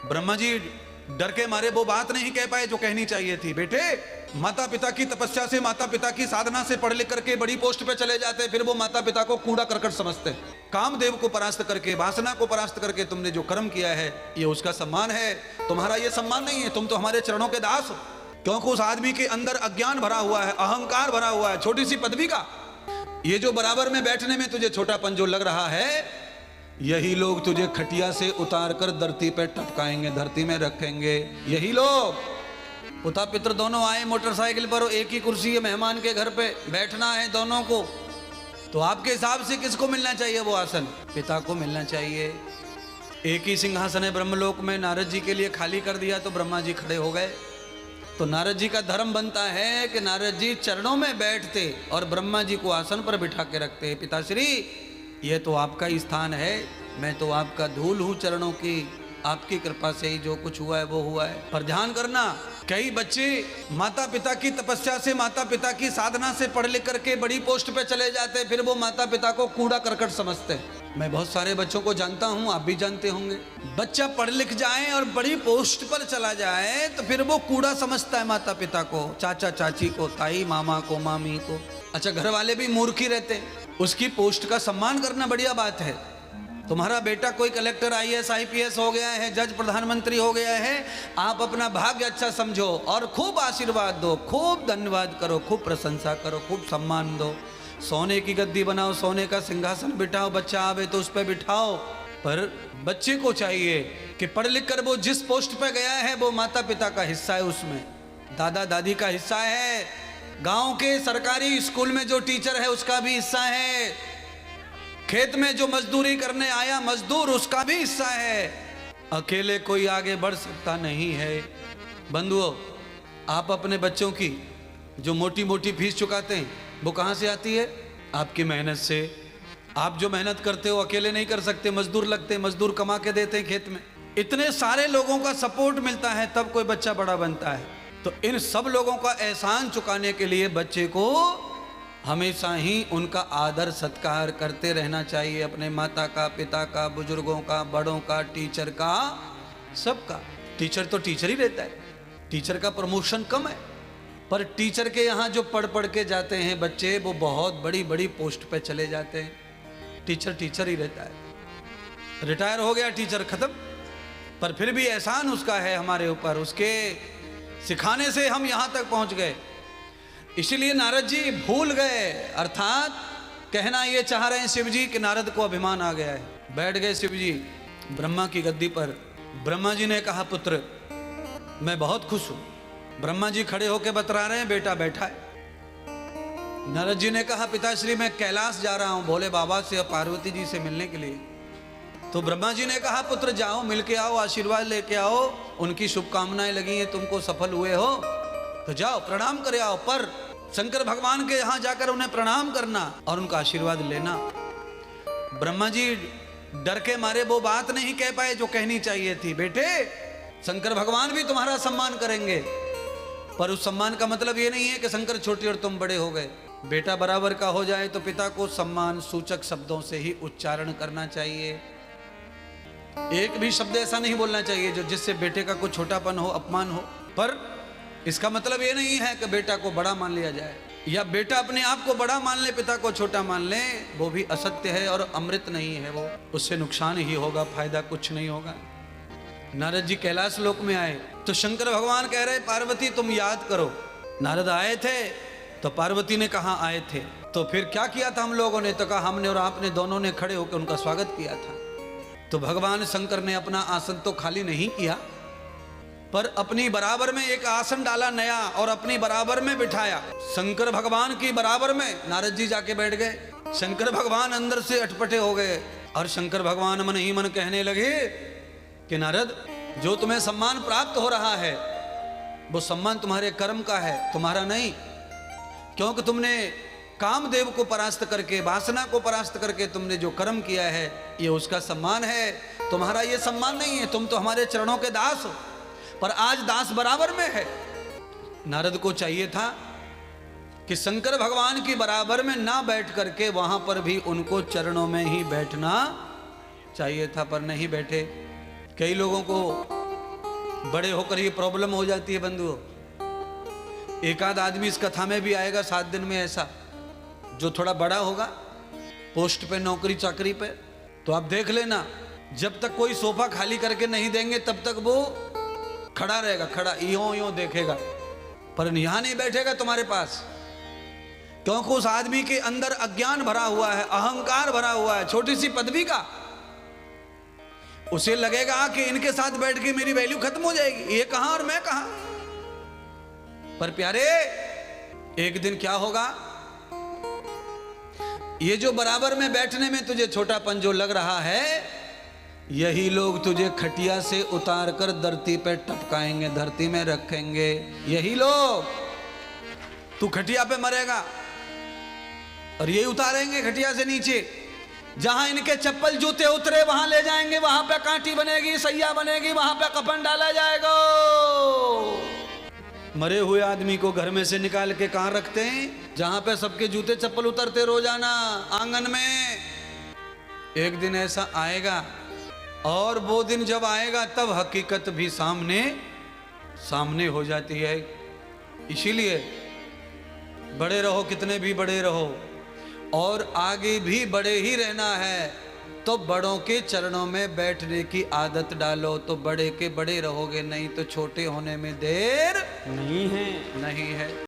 ब्रह्मा जी डर के मारे वो बात नहीं कह पाए जो कहनी चाहिए थी। बेटे, माता पिता की तपस्या से, माता पिता की साधना से पढ़ लिख करके बड़ी पोस्ट पे चले जाते, फिर वो माता पिता को कूड़ा करकट समझते। कामदेव को परास्त करके, वासना को परास्त करके तुमने जो कर्म किया है ये उसका सम्मान है। तुम्हारा ये सम्मान नहीं है, तुम तो हमारे चरणों के दास हो। क्योंकि उस आदमी के अंदर अज्ञान भरा हुआ है, अहंकार भरा हुआ है, छोटी सी पदवी का। ये जो बराबर में बैठने में तुझे छोटापन जो लग रहा है, यही लोग तुझे खटिया से उतार कर धरती पे टपकाएंगे, धरती में रखेंगे। यही लोग, पिता पितर दोनों आए मोटरसाइकिल पर, एक ही कुर्सी है, मेहमान के घर पे बैठना है दोनों को, तो आपके हिसाब से किसको मिलना चाहिए वो आसन? पिता को मिलना चाहिए। एक ही सिंहासन है ब्रह्मलोक में, नारद जी के लिए खाली कर दिया तो ब्रह्मा जी खड़े हो गए। तो नारद जी का धर्म बनता है कि नारद जी चरणों में बैठते और ब्रह्मा जी को आसन पर बिठा के रखते। पिताश्री, ये तो आपका ही स्थान है, मैं तो आपका धूल हूँ चरणों की, आपकी कृपा से ही जो कुछ हुआ है वो हुआ है। पर ध्यान करना, कई बच्चे माता पिता की तपस्या से, माता पिता की साधना से पढ़ लिख करके बड़ी पोस्ट पे चले जाते, फिर वो माता पिता को कूड़ा करकट समझते। मैं बहुत सारे बच्चों को जानता हूँ, आप भी जानते होंगे। बच्चा पढ़ लिख जाए और बड़ी पोस्ट पर चला जाए तो फिर वो कूड़ा समझता है माता पिता को, चाचा चाची को, ताई मामा को, मामी को। अच्छा, घर वाले भी मूर्ख ही रहते। उसकी पोस्ट का सम्मान करना बढ़िया बात है। तुम्हारा बेटा कोई कलेक्टर, आईएएस, आईपीएस हो गया है, जज, प्रधानमंत्री हो गया है, आप अपना भाग्य अच्छा समझो और खूब आशीर्वाद दो, खूब धन्यवाद करो, खूब प्रशंसा करो, खूब सम्मान दो। सोने की गद्दी बनाओ, सोने का सिंहासन बिठाओ, बच्चा आवे तो उस पर बिठाओ। पर बच्चे को चाहिए कि पढ़ लिख कर वो जिस पोस्ट पे गया है वो माता पिता का हिस्सा है, उसमें दादा दादी का हिस्सा है, गांव के सरकारी स्कूल में जो टीचर है उसका भी हिस्सा है, खेत में जो मजदूरी करने आया मजदूर उसका भी हिस्सा है। अकेले कोई आगे बढ़ सकता नहीं है। बंधुओं, आप अपने बच्चों की जो मोटी मोटी फीस चुकाते हैं वो कहाँ से आती है? आपकी मेहनत से। आप जो मेहनत करते हो अकेले नहीं कर सकते, मजदूर लगते, मजदूर कमा के देते हैं खेत में। इतने सारे लोगों का सपोर्ट मिलता है तब कोई बच्चा बड़ा बनता है। तो इन सब लोगों का एहसान चुकाने के लिए बच्चे को हमेशा ही उनका आदर सत्कार करते रहना चाहिए, अपने माता का, पिता का, बुजुर्गों का, बड़ों का, टीचर का, सबका। टीचर तो टीचर ही रहता है, टीचर का प्रमोशन कम है। पर टीचर के यहाँ जो पढ़ पढ़ के जाते हैं बच्चे, वो बहुत बड़ी बड़ी पोस्ट पे चले जाते हैं। टीचर टीचर ही रहता है। रिटायर हो गया टीचर, खत्म। पर फिर भी एहसान उसका है हमारे ऊपर, उसके सिखाने से हम यहाँ तक पहुँच गए। इसलिए नारद जी भूल गए, अर्थात कहना ये चाह रहे हैं शिव जी कि नारद को अभिमान आ गया है। बैठ गए शिव जी ब्रह्मा की गद्दी पर। ब्रह्मा जी ने कहा, पुत्र मैं बहुत खुश हूं। ब्रह्मा जी खड़े होकर बतरा रहे हैं, बेटा बैठा है। नारद जी ने कहा, पिताश्री मैं कैलाश जा रहा हूं भोले बाबा से और पार्वती जी से मिलने के लिए। तो ब्रह्मा जी ने कहा, पुत्र जाओ, मिल के आओ, आशीर्वाद लेके आओ, उनकी शुभकामनाएं लगी हैं, तुमको सफल हुए हो तो जाओ प्रणाम करे आओ। पर शंकर भगवान के यहां जाकर उन्हें प्रणाम करना और उनका आशीर्वाद लेना। ब्रह्मा जी डर के मारे वो बात नहीं कह पाए जो कहनी चाहिए थी। बेटे, शंकर भगवान भी तुम्हारा सम्मान करेंगे, पर उस सम्मान का मतलब ये नहीं है कि शंकर छोटे और तुम बड़े हो गए। बेटा बराबर का हो जाए तो पिता को सम्मान सूचक शब्दों से ही उच्चारण करना चाहिए। एक भी शब्द ऐसा नहीं बोलना चाहिए जो जिससे बेटे का कोई छोटापन हो, अपमान हो। पर इसका मतलब ये नहीं है कि बेटा को बड़ा मान लिया जाए, या बेटा अपने आप को बड़ा मान ले, पिता को छोटा मान ले। वो भी असत्य है और अमृत नहीं है, वो उससे नुकसान ही होगा, फायदा कुछ नहीं होगा। नारद जी कैलाश लोक में आए तो शंकर भगवान कह रहे, पार्वती तुम याद करो, नारद आए थे। तो पार्वती ने कहा आए थे, तो फिर क्या किया था हम लोगों ने? तो कहा हमने और आपने दोनों ने खड़े होकर उनका स्वागत किया था। तो भगवान शंकर ने अपना आसन तो खाली नहीं किया, पर अपनी बराबर में एक आसन डाला नया और अपनी बराबर में बिठाया। शंकर भगवान की बराबर में नारद जी जाके बैठ गए। शंकर भगवान अंदर से अटपटे हो गए और शंकर भगवान मन ही मन कहने लगे कि नारद, जो तुम्हें सम्मान प्राप्त हो रहा है वो सम्मान तुम्हारे कर्म का है, तुम्हारा नहीं। क्योंकि तुमने कामदेव को परास्त करके, वासना को परास्त करके तुमने जो कर्म किया है ये उसका सम्मान है, तुम्हारा ये सम्मान नहीं है। तुम तो हमारे चरणों के दास हो, पर आज दास बराबर में है। नारद को चाहिए था कि शंकर भगवान की बराबर में ना बैठ करके वहां पर भी उनको चरणों में ही बैठना चाहिए था, पर नहीं बैठे। कई लोगों को बड़े होकर ये प्रॉब्लम हो जाती है बंधुओं। एक आध आदमी इस कथा में भी आएगा 7 दिन में ऐसा, जो थोड़ा बड़ा होगा, पोस्ट पे, नौकरी चाकरी पे, तो आप देख लेना, जब तक कोई सोफा खाली करके नहीं देंगे तब तक वो खड़ा रहेगा, खड़ा यूं देखेगा, पर यहां नहीं बैठेगा तुम्हारे पास, क्योंकि उस आदमी के अंदर अज्ञान भरा हुआ है, अहंकार भरा हुआ है, छोटी सी पदवी का। उसे लगेगा कि इनके साथ बैठ के मेरी वैल्यू खत्म हो जाएगी, ये कहां और मैं कहां। पर प्यारे, एक दिन क्या होगा, ये जो बराबर में बैठने में तुझे छोटापन जो लग रहा है, यही लोग तुझे खटिया से उतार कर धरती पे टपकाएंगे, धरती में रखेंगे। यही लोग, तू खटिया पे मरेगा और यही उतारेंगे खटिया से नीचे। जहां इनके चप्पल जूते उतरे वहां ले जाएंगे, वहां पे कांटी बनेगी, सैया बनेगी, वहां पे कफन डाला जाएगा। मरे हुए आदमी को घर में से निकाल के कहां रखते हैं? जहां पे सबके जूते चप्पल उतरते रोजाना, आंगन में। एक दिन ऐसा आएगा, और वो दिन जब आएगा तब हकीकत भी सामने हो जाती है। इसीलिए बड़े रहो, कितने भी बड़े रहो, और आगे भी बड़े ही रहना है, तो बड़ों के चरणों में बैठने की आदत डालो, तो बड़े के बड़े रहोगे, नहीं तो छोटे होने में देर नहीं है।